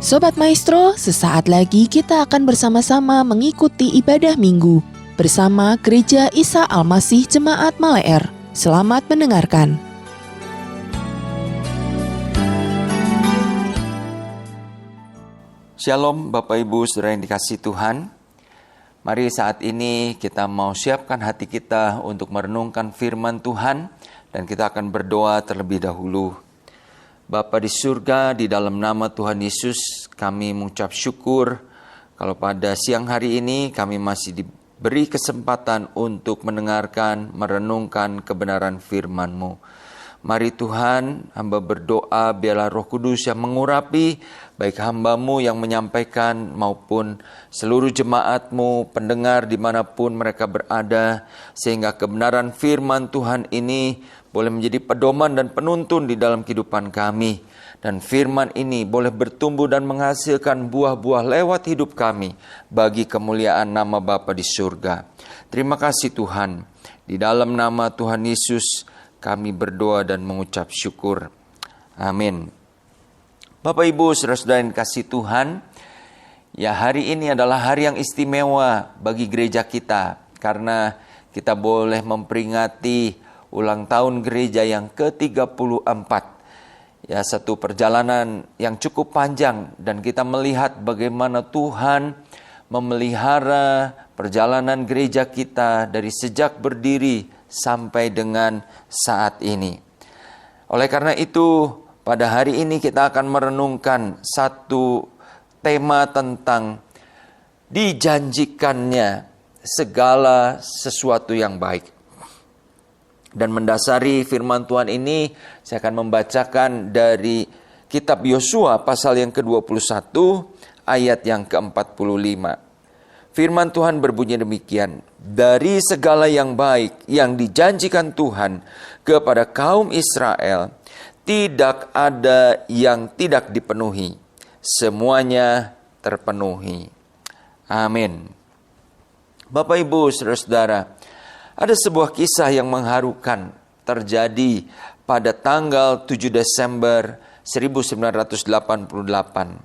Sobat Maestro, sesaat lagi kita akan bersama-sama mengikuti ibadah minggu bersama Gereja Isa Al-Masih Jemaat Maleer. Selamat mendengarkan. Shalom Bapak Ibu Saudara yang dikasihi Tuhan. Mari saat ini kita mau siapkan hati kita untuk merenungkan firman Tuhan dan kita akan berdoa terlebih dahulu. Bapa di surga, di dalam nama Tuhan Yesus, kami mengucap syukur kalau pada siang hari ini kami masih diberi kesempatan untuk mendengarkan, merenungkan kebenaran firman-Mu. Mari Tuhan, hamba berdoa biarlah Roh Kudus yang mengurapi baik hamba-Mu yang menyampaikan maupun seluruh jemaat-Mu, pendengar dimanapun mereka berada, sehingga kebenaran firman Tuhan ini boleh menjadi pedoman dan penuntun di dalam kehidupan kami. Dan firman ini boleh bertumbuh dan menghasilkan buah-buah lewat hidup kami bagi kemuliaan nama Bapa di surga. Terima kasih Tuhan. Di dalam nama Tuhan Yesus kami berdoa dan mengucap syukur. Amin. Bapak Ibu Saudara-saudara yang kasih Tuhan, ya hari ini adalah hari yang istimewa bagi gereja kita karena kita boleh memperingati ulang tahun gereja yang ke-34. Ya, satu perjalanan yang cukup panjang dan kita melihat bagaimana Tuhan memelihara perjalanan gereja kita dari sejak berdiri sampai dengan saat ini. Oleh karena itu, pada hari ini kita akan merenungkan satu tema tentang dijanjikannya segala sesuatu yang baik. Dan mendasari firman Tuhan ini, saya akan membacakan dari kitab Yosua pasal yang ke-21 ayat yang ke-45. Firman Tuhan berbunyi demikian, dari segala yang baik yang dijanjikan Tuhan kepada kaum Israel, tidak ada yang tidak dipenuhi. Semuanya terpenuhi. Amin. Bapak Ibu Saudara-saudara, ada sebuah kisah yang mengharukan terjadi pada tanggal 7 Desember 1988.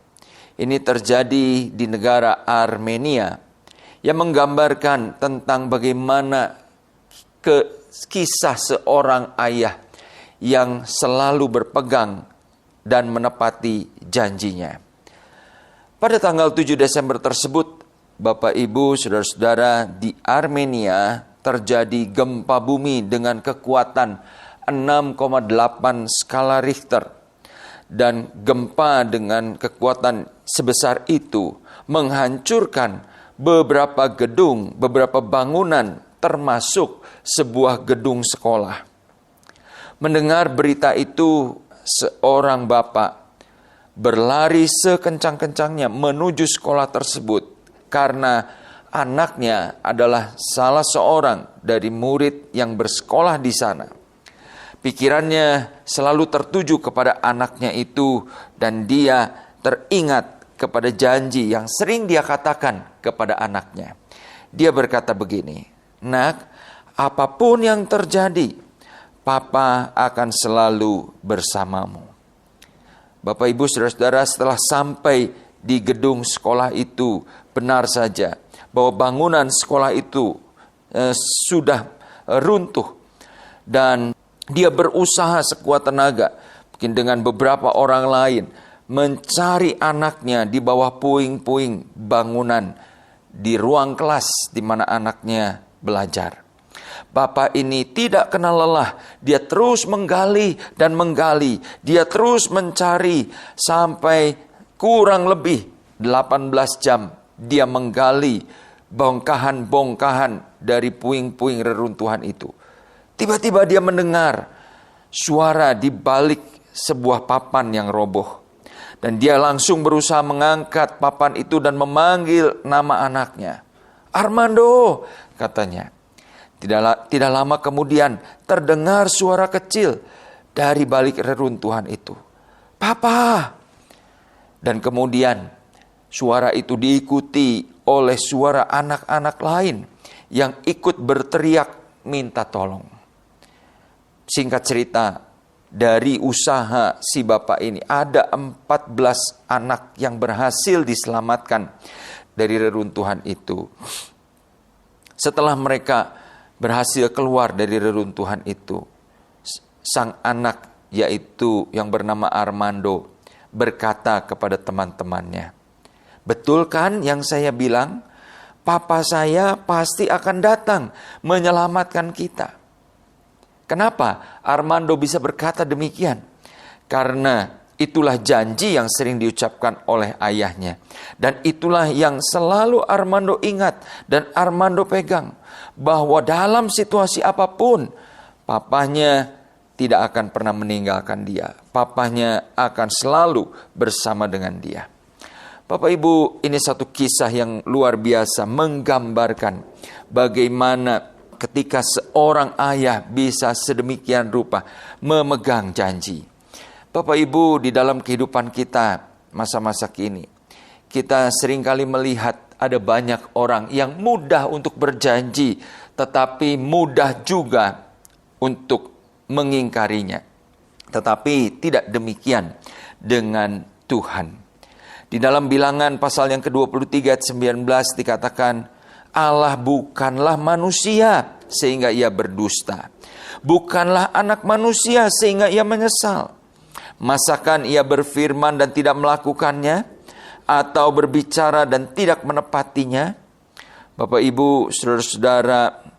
Ini terjadi di negara Armenia yang menggambarkan tentang bagaimana kisah seorang ayah yang selalu berpegang dan menepati janjinya. Pada tanggal 7 Desember tersebut, Bapak Ibu Saudara-saudara, di Armenia terjadi gempa bumi dengan kekuatan 6,8 skala Richter. Dan gempa dengan kekuatan sebesar itu menghancurkan beberapa gedung, beberapa bangunan, termasuk sebuah gedung sekolah. Mendengar berita itu, seorang bapak berlari sekencang-kencangnya menuju sekolah tersebut karena anaknya adalah salah seorang dari murid yang bersekolah di sana. Pikirannya selalu tertuju kepada anaknya itu dan dia teringat kepada janji yang sering dia katakan kepada anaknya. Dia berkata begini, "Nak, apapun yang terjadi, Papa akan selalu bersamamu." Bapak Ibu Saudara-saudara, setelah sampai di gedung sekolah itu, benar saja bahwa bangunan sekolah itu sudah runtuh. Dan dia berusaha sekuat tenaga, mungkin dengan beberapa orang lain, mencari anaknya di bawah puing-puing bangunan di ruang kelas di mana anaknya belajar. Bapak ini tidak kenal lelah, dia terus menggali dan menggali, dia terus mencari sampai kurang lebih 18 jam dia menggali bongkahan-bongkahan dari puing-puing reruntuhan itu. Tiba-tiba dia mendengar suara di balik sebuah papan yang roboh. Dan dia langsung berusaha mengangkat papan itu dan memanggil nama anaknya. "Armando," katanya. Tidak lama kemudian terdengar suara kecil dari balik reruntuhan itu. "Papa!" Dan kemudian suara itu diikuti oleh suara anak-anak lain yang ikut berteriak minta tolong. Singkat cerita, dari usaha si bapak ini. Ada 14 anak yang berhasil diselamatkan dari reruntuhan itu. Setelah mereka berhasil keluar dari reruntuhan itu, sang anak yaitu yang bernama Armando berkata kepada teman-temannya, "Betul kan yang saya bilang? Papa saya pasti akan datang menyelamatkan kita." Kenapa Armando bisa berkata demikian? Karena itulah janji yang sering diucapkan oleh ayahnya. Dan itulah yang selalu Armando ingat dan Armando pegang. Bahwa dalam situasi apapun, papahnya tidak akan pernah meninggalkan dia. Papahnya akan selalu bersama dengan dia. Bapak Ibu, ini satu kisah yang luar biasa menggambarkan bagaimana ketika seorang ayah bisa sedemikian rupa memegang janji. Bapak Ibu, di dalam kehidupan kita masa-masa kini, kita seringkali melihat ada banyak orang yang mudah untuk berjanji, tetapi mudah juga untuk mengingkarinya. Tetapi tidak demikian dengan Tuhan. Di dalam Bilangan pasal yang ke-23 ayat 19 dikatakan, Allah bukanlah manusia sehingga ia berdusta. Bukanlah anak manusia sehingga ia menyesal. Masakan ia berfirman dan tidak melakukannya, atau berbicara dan tidak menepatinya? Bapak Ibu, saudara-saudara,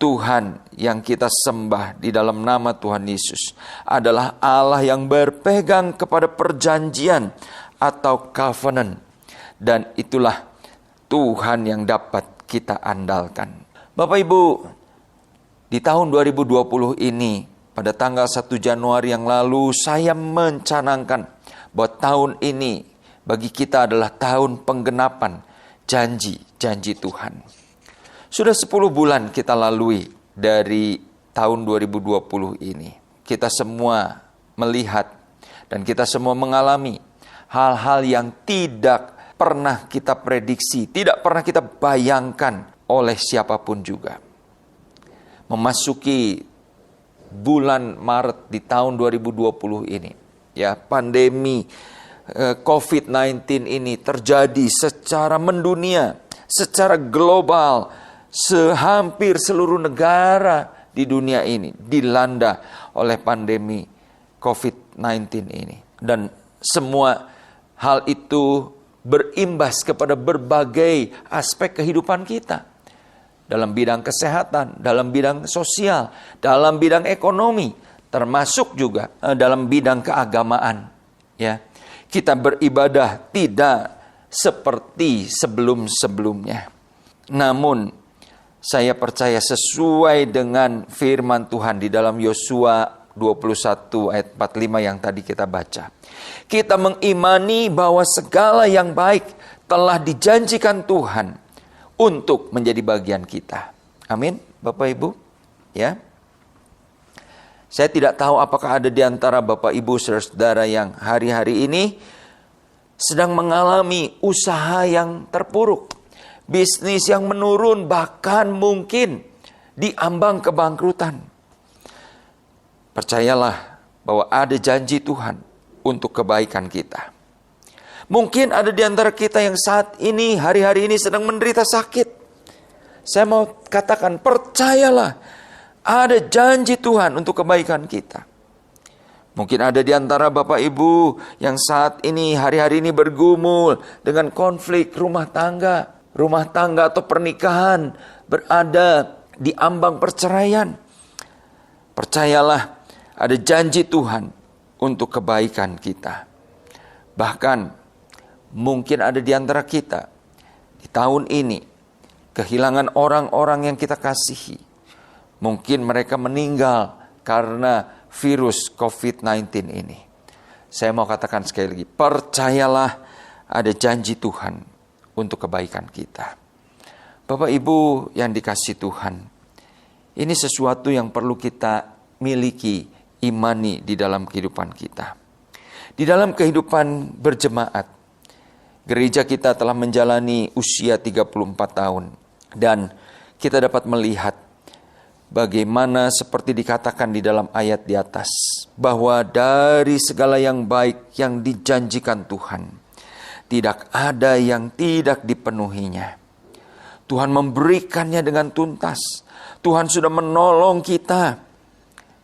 Tuhan yang kita sembah di dalam nama Tuhan Yesus adalah Allah yang berpegang kepada perjanjian atau covenant. Dan itulah Tuhan yang dapat kita andalkan. Bapak Ibu, di tahun 2020 ini, pada tanggal 1 Januari yang lalu, saya mencanangkan bahwa tahun ini bagi kita adalah tahun penggenapan janji-janji Tuhan. Sudah 10 bulan kita lalui dari tahun 2020 ini. Kita semua melihat dan kita semua mengalami hal-hal yang tidak pernah kita prediksi, tidak pernah kita bayangkan oleh siapapun juga. Memasuki bulan Maret di tahun 2020 ini, ya, pandemi COVID-19 ini terjadi secara mendunia, secara global, hampir seluruh negara di dunia ini dilanda oleh pandemi COVID-19 ini. Dan semua hal itu berimbas kepada berbagai aspek kehidupan kita. Dalam bidang kesehatan, dalam bidang sosial, dalam bidang ekonomi, termasuk juga dalam bidang keagamaan. Ya, kita beribadah tidak seperti sebelum-sebelumnya. Namun, saya percaya sesuai dengan firman Tuhan di dalam Yosua 21 ayat 45 yang tadi kita baca. Kita mengimani bahwa segala yang baik telah dijanjikan Tuhan untuk menjadi bagian kita. Amin, Bapak Ibu. Ya. Saya tidak tahu apakah ada di antara Bapak Ibu saudara-saudara yang hari-hari ini sedang mengalami usaha yang terpuruk, bisnis yang menurun, bahkan mungkin diambang kebangkrutan. Percayalah bahwa ada janji Tuhan untuk kebaikan kita. Mungkin ada di antara kita yang saat ini, hari-hari ini sedang menderita sakit. Saya mau katakan, percayalah, ada janji Tuhan untuk kebaikan kita. Mungkin ada di antara Bapak Ibu yang saat ini, hari-hari ini bergumul dengan konflik rumah tangga atau pernikahan, berada di ambang perceraian. Percayalah, ada janji Tuhan untuk kebaikan kita. Bahkan mungkin ada di antara kita di tahun ini kehilangan orang-orang yang kita kasihi. Mungkin mereka meninggal karena virus COVID-19 ini. Saya mau katakan sekali lagi, percayalah ada janji Tuhan untuk kebaikan kita. Bapak Ibu yang dikasihi Tuhan, ini sesuatu yang perlu kita miliki, imani di dalam kehidupan kita. Di dalam kehidupan berjemaat, gereja kita telah menjalani usia 34 tahun. Dan kita dapat melihat bagaimana seperti dikatakan di dalam ayat di atas, bahwa dari segala yang baik yang dijanjikan Tuhan, tidak ada yang tidak dipenuhinya. Tuhan memberikannya dengan tuntas. Tuhan sudah menolong kita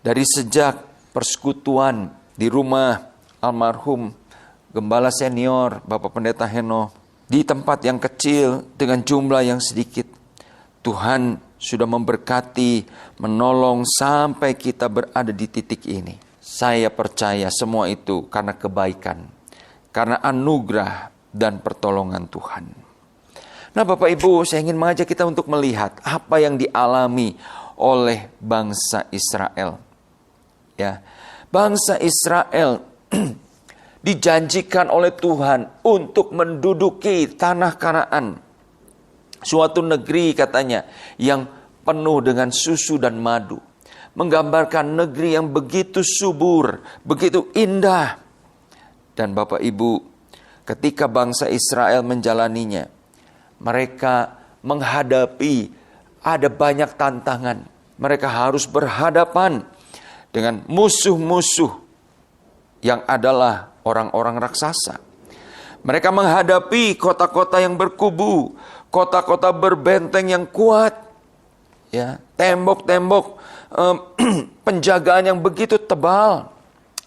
dari sejak persekutuan di rumah almarhum Gembala Senior Bapak Pendeta Heno, di tempat yang kecil dengan jumlah yang sedikit. Tuhan sudah memberkati, menolong sampai kita berada di titik ini. Saya percaya semua itu karena kebaikan, karena anugerah dan pertolongan Tuhan. Nah Bapak Ibu, saya ingin mengajak kita untuk melihat apa yang dialami oleh bangsa Israel. Ya, bangsa Israel dijanjikan oleh Tuhan untuk menduduki tanah Kanaan. Suatu negeri katanya yang penuh dengan susu dan madu. Menggambarkan negeri yang begitu subur, begitu indah. Dan Bapak Ibu, ketika bangsa Israel menjalaninya, mereka menghadapi ada banyak tantangan. Mereka harus berhadapan dengan musuh-musuh yang adalah orang-orang raksasa. Mereka menghadapi kota-kota yang berkubu, kota-kota berbenteng yang kuat, ya, tembok-tembok penjagaan yang begitu tebal.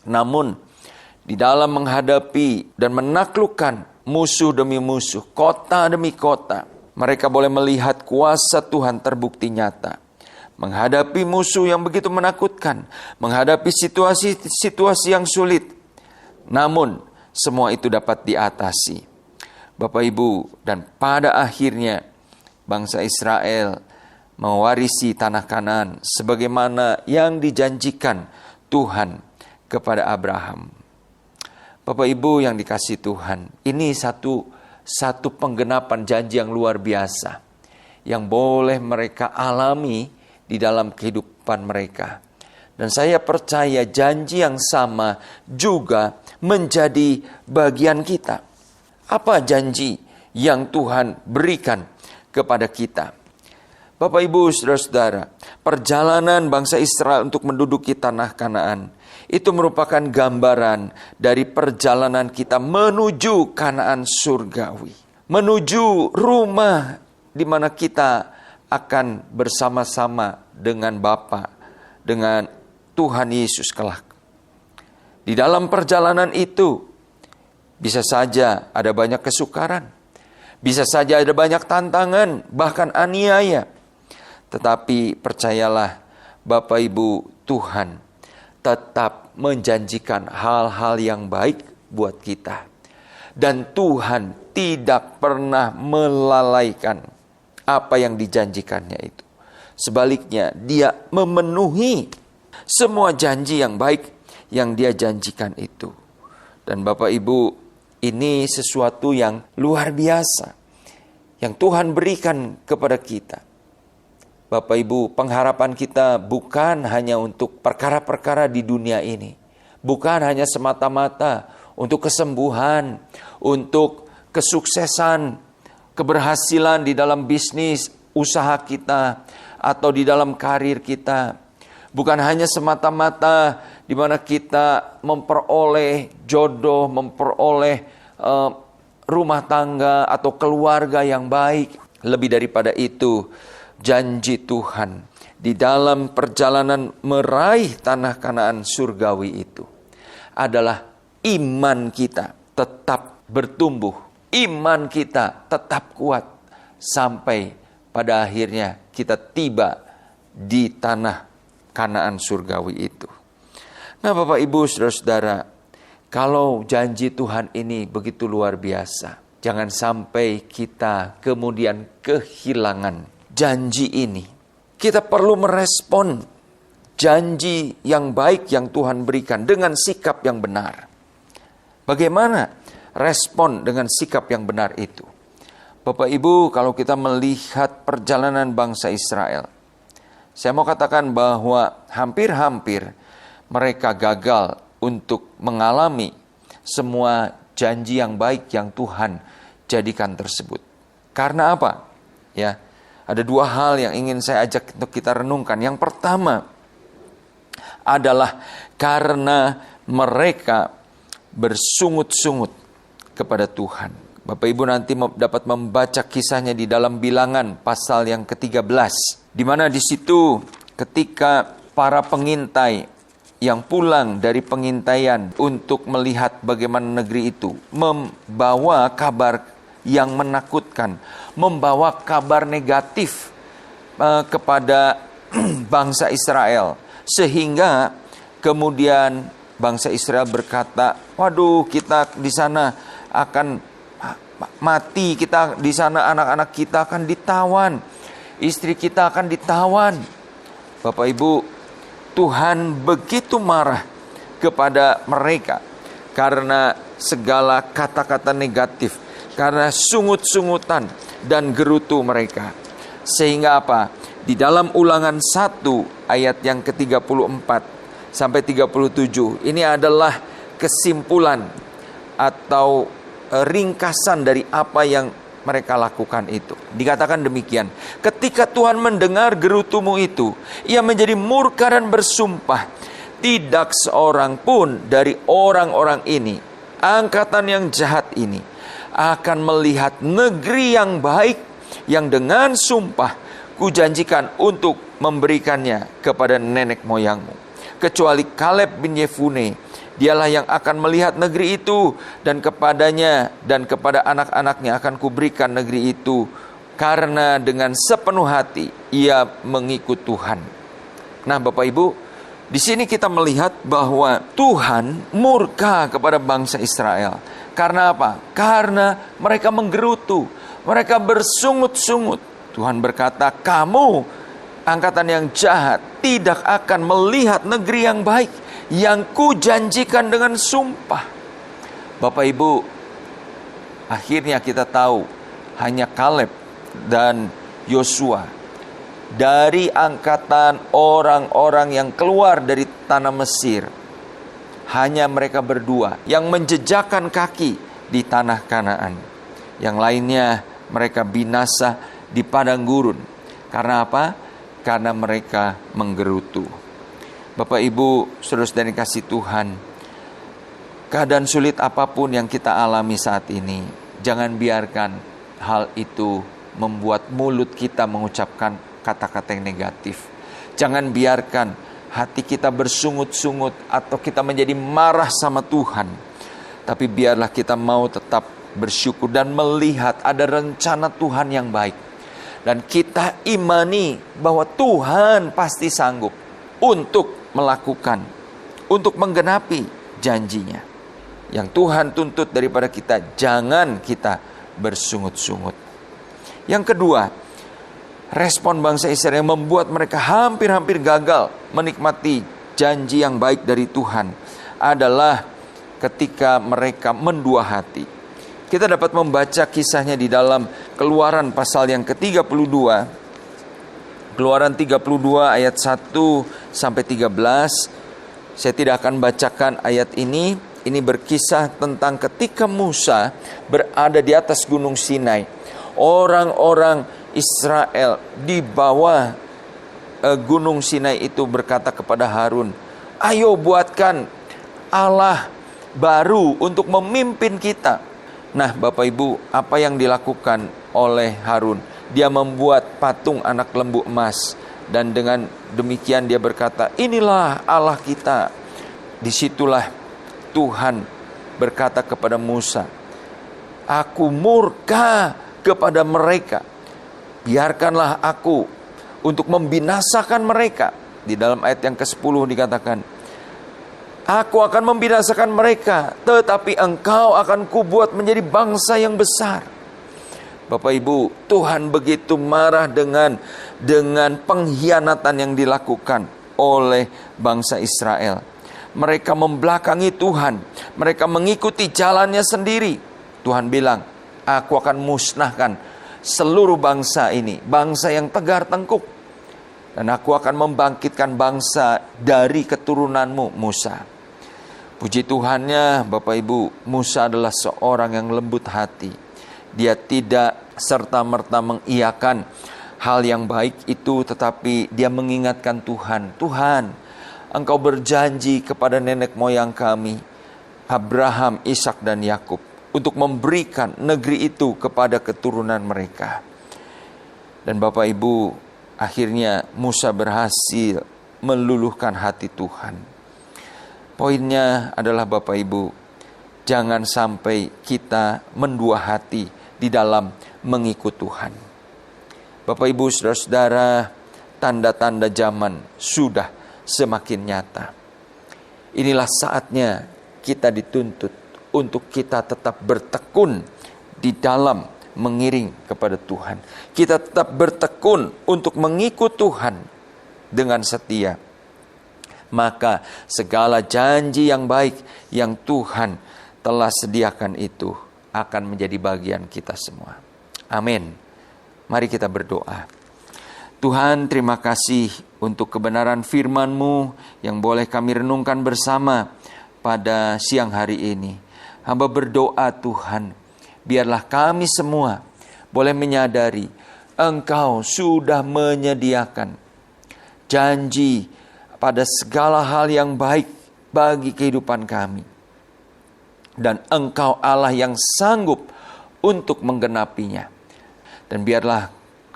Namun di dalam menghadapi dan menaklukkan musuh demi musuh, kota demi kota, mereka boleh melihat kuasa Tuhan terbukti nyata. Menghadapi musuh yang begitu menakutkan, menghadapi situasi-situasi yang sulit. Namun semua itu dapat diatasi. Bapak Ibu, dan pada akhirnya bangsa Israel mewarisi tanah Kanaan sebagaimana yang dijanjikan Tuhan kepada Abraham. Bapak Ibu yang dikasihi Tuhan, ini satu penggenapan janji yang luar biasa yang boleh mereka alami di dalam kehidupan mereka. Dan saya percaya janji yang sama juga menjadi bagian kita. Apa janji yang Tuhan berikan kepada kita? Bapak Ibu Saudara-saudara, perjalanan bangsa Israel untuk menduduki tanah Kanaan itu merupakan gambaran dari perjalanan kita menuju Kanaan surgawi. Menuju rumah di mana kita akan bersama-sama dengan Bapa, dengan Tuhan Yesus kelak. Di dalam perjalanan itu bisa saja ada banyak kesukaran, bisa saja ada banyak tantangan, bahkan aniaya. Tetapi percayalah Bapak Ibu, Tuhan tetap menjanjikan hal-hal yang baik buat kita. Dan Tuhan tidak pernah melalaikan apa yang dijanjikannya itu. Sebaliknya, Dia memenuhi semua janji yang baik yang Dia janjikan itu. Dan Bapak Ibu, ini sesuatu yang luar biasa yang Tuhan berikan kepada kita. Bapak Ibu, pengharapan kita bukan hanya untuk perkara-perkara di dunia ini. Bukan hanya semata-mata untuk kesembuhan, untuk kesuksesan, keberhasilan di dalam bisnis, usaha kita, atau di dalam karir kita. Bukan hanya semata-mata di mana kita memperoleh jodoh, memperoleh rumah tangga atau keluarga yang baik. Lebih daripada itu, janji Tuhan di dalam perjalanan meraih tanah Kanaan surgawi itu adalah iman kita tetap bertumbuh, iman kita tetap kuat sampai pada akhirnya kita tiba di tanah Kanaan surgawi itu. Nah Bapak Ibu Saudara-saudara, kalau janji Tuhan ini begitu luar biasa, jangan sampai kita kemudian kehilangan janji ini. Kita perlu merespon janji yang baik yang Tuhan berikan dengan sikap yang benar. Bagaimana respon dengan sikap yang benar itu? Bapak Ibu, kalau kita melihat perjalanan bangsa Israel, saya mau katakan bahwa hampir-hampir mereka gagal untuk mengalami semua janji yang baik yang Tuhan jadikan tersebut. Karena apa? Ya, Ada dua hal yang ingin saya ajak untuk kita renungkan. Yang pertama adalah karena mereka bersungut-sungut kepada Tuhan. Bapak Ibu nanti dapat membaca kisahnya di dalam Bilangan pasal yang ke-13. Di mana di situ ketika para pengintai yang pulang dari pengintaian untuk melihat bagaimana negeri itu, membawa kabar yang menakutkan, membawa kabar negatif kepada bangsa Israel. Sehingga kemudian bangsa Israel berkata, waduh, kita di sana akan mati, kita di sana anak-anak kita akan ditawan, istri kita akan ditawan. Bapak Ibu, Tuhan begitu marah kepada mereka karena segala kata-kata negatif, karena sungut-sungutan dan gerutu mereka. Sehingga apa? Di dalam Ulangan 1 ayat yang ke-34 sampai 37, ini adalah kesimpulan atau ringkasan dari apa yang mereka lakukan itu. Dikatakan demikian, ketika Tuhan mendengar gerutumu itu, ia menjadi murka dan bersumpah, tidak seorang pun dari orang-orang ini, angkatan yang jahat ini, akan melihat negeri yang baik yang dengan sumpah kujanjikan untuk memberikannya kepada nenek moyangmu. Kecuali Kaleb bin Yefune, dialah yang akan melihat negeri itu, dan kepadanya dan kepada anak-anaknya akan kuberikan negeri itu, karena dengan sepenuh hati ia mengikut Tuhan. Nah, Bapak Ibu, di sini kita melihat bahwa Tuhan murka kepada bangsa Israel. Karena apa? Karena mereka menggerutu, mereka bersungut-sungut. Tuhan berkata, kamu angkatan yang jahat tidak akan melihat negeri yang baik yang kujanjikan dengan sumpah. Bapak Ibu, akhirnya kita tahu hanya Kaleb dan Yosua dari angkatan orang-orang yang keluar dari tanah Mesir, hanya mereka berdua yang menjejakkan kaki di tanah Kanaan. Yang lainnya mereka binasa di padang gurun. Karena apa? Karena mereka menggerutu. Bapak Ibu, saudara-saudara yang kasih Tuhan, keadaan sulit apapun yang kita alami saat ini, jangan biarkan hal itu membuat mulut kita mengucapkan kata-kata yang negatif. Jangan biarkan hati kita bersungut-sungut atau kita menjadi marah sama Tuhan. Tapi biarlah kita mau tetap bersyukur dan melihat ada rencana Tuhan yang baik. Dan kita imani bahwa Tuhan pasti sanggup untuk melakukan, untuk menggenapi janjinya. Yang Tuhan tuntut daripada kita, jangan kita bersungut-sungut. Yang kedua, respon bangsa Israel yang membuat mereka hampir-hampir gagal menikmati janji yang baik dari Tuhan adalah ketika mereka mendua hati. Kita dapat membaca kisahnya di dalam Keluaran pasal yang ke-32. Keluaran 32 ayat 1 sampai 13. Saya tidak akan bacakan ayat ini. Ini berkisah tentang ketika Musa berada di atas gunung Sinai. Orang-orang Israel di bawah gunung Sinai itu berkata kepada Harun, ayo buatkan Allah baru untuk memimpin kita. Nah, Bapak Ibu, apa yang dilakukan oleh Harun? Dia membuat patung anak lembu emas, dan dengan demikian dia berkata, inilah Allah kita. Disitulah Tuhan berkata kepada Musa, aku murka kepada mereka, biarkanlah aku untuk membinasakan mereka. Di dalam ayat yang ke-10 dikatakan, aku akan membinasakan mereka, tetapi engkau akan kubuat menjadi bangsa yang besar. Bapak Ibu, Tuhan begitu marah dengan pengkhianatan yang dilakukan oleh bangsa Israel. Mereka membelakangi Tuhan, mereka mengikuti jalannya sendiri. Tuhan bilang, aku akan musnahkan seluruh bangsa ini, bangsa yang tegar tengkuk. Dan aku akan membangkitkan bangsa dari keturunanmu, Musa. Puji Tuhannya, Bapak Ibu, Musa adalah seorang yang lembut hati. Dia tidak serta-merta mengiyakan hal yang baik itu, tetapi dia mengingatkan Tuhan, Tuhan, Engkau berjanji kepada nenek moyang kami, Abraham, Ishak, dan Yakub, untuk memberikan negeri itu kepada keturunan mereka. Dan Bapak Ibu, akhirnya Musa berhasil meluluhkan hati Tuhan. Poinnya adalah Bapak Ibu, jangan sampai kita mendua hati di dalam mengikut Tuhan. Bapak Ibu, saudara-saudara, tanda-tanda zaman sudah semakin nyata. Inilah saatnya kita dituntut untuk kita tetap bertekun di dalam mengiring kepada Tuhan. Kita tetap bertekun untuk mengikut Tuhan dengan setia. Maka segala janji yang baik yang Tuhan telah sediakan itu akan menjadi bagian kita semua. Amin. Mari kita berdoa. Tuhan, terima kasih untuk kebenaran firman-Mu yang boleh kami renungkan bersama pada siang hari ini. Hamba berdoa Tuhan, biarlah kami semua boleh menyadari Engkau sudah menyediakan janji pada segala hal yang baik bagi kehidupan kami. Dan Engkau Allah yang sanggup untuk menggenapinya. Dan biarlah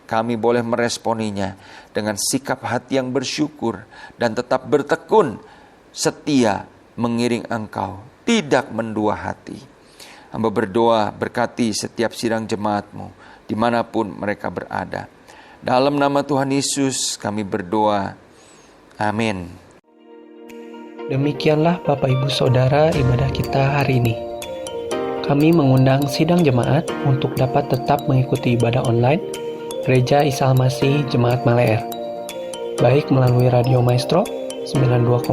kami boleh meresponinya dengan sikap hati yang bersyukur dan tetap bertekun setia mengiring Engkau, tidak mendua hati. Hamba berdoa berkati setiap sidang jemaat-Mu dimanapun mereka berada. Dalam nama Tuhan Yesus kami berdoa. Amin. Demikianlah Bapak Ibu Saudara ibadah kita hari ini. Kami mengundang sidang jemaat untuk dapat tetap mengikuti ibadah online Gereja Isa Almasih Jemaat Maleer, baik melalui Radio Maestro 92,5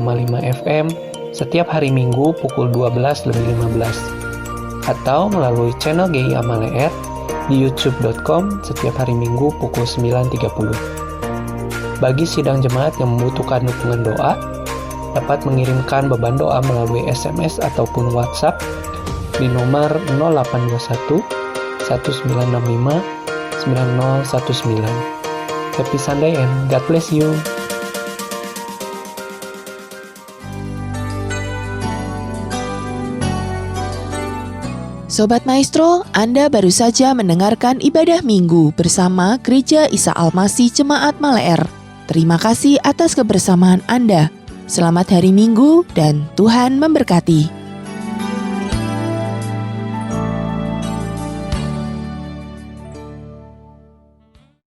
FM setiap hari Minggu pukul 12:15, atau melalui channel GIA Maleer di youtube.com setiap hari Minggu pukul 9.30. Bagi sidang jemaat yang membutuhkan dukungan doa, dapat mengirimkan beban doa melalui SMS ataupun WhatsApp di nomor 0821 1965 9019. Happy Sunday and God bless you. Sobat Maestro, Anda baru saja mendengarkan ibadah minggu bersama Gereja Isa Almasih Jemaat Maleer. Terima kasih atas kebersamaan Anda. Selamat hari Minggu dan Tuhan memberkati.